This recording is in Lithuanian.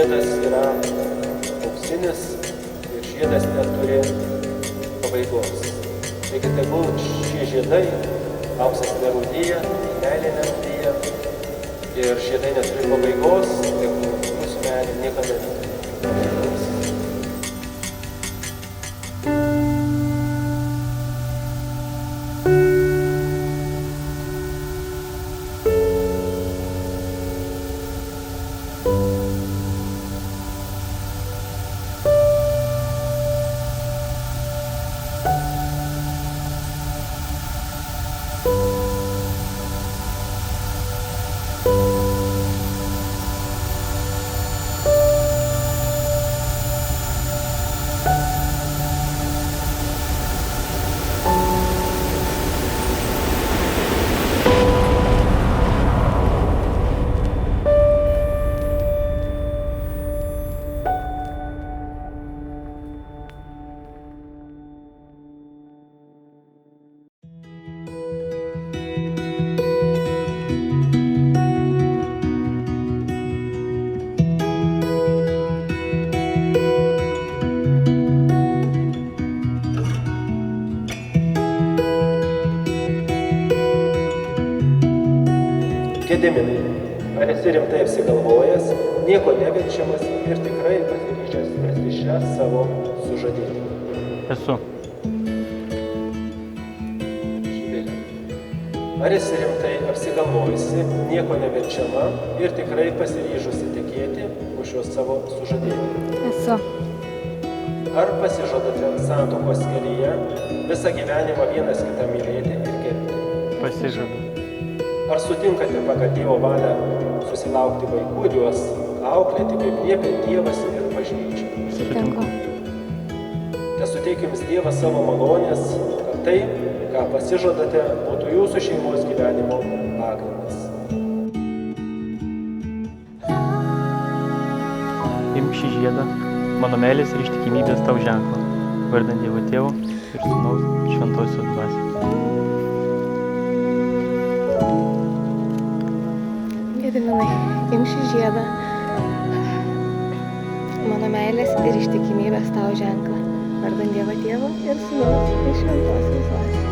žiedas yra auksinis ir žiedas neturi pabaigos. Taigi tegul šie žiedai, auksas nerūdyja, meilė nerūdyja ir žiedai neturi pabaigos, tegul mūsų meilė niekada neturi pabaigos. Gediminai, ar esi rimtai apsigalvojęs, nieko neverčiamas ir tikrai pasiryžęs tęsti šią savo sužadėtį? Esu. Živilė, ar esi rimtai apsigalvojusi, nieko neverčiama ir tikrai pasiryžusi tekėti už šios savo sužadėtį? Esu. Ar pasižadate santuokos kelyje visą gyvenimą vienas kitą mylėti ir gerbti? Pasižadu. Ar sutinkate pagal Dievo valią susilaukti vaikų ir juos auklėti, kaip liepia Dievas ir bažnyčia? Sutinku. Tesuteik jums Dievas savo malonės, kad tai, ką pasižadate, būtų jūsų šeimos gyvenimo pagrindas. Imk šį žiedą, mano meilės ir ištikimybės tau ženklą, vardant Dievo Tėvo ir Sūnaus Šventosios Dvasios. Gediminai, imk šį žiedą, mano meilės ir ištikimybės tau ženklą, vardant Dievo Tėvo ir Sūnaus ir Šventosios Dvasios.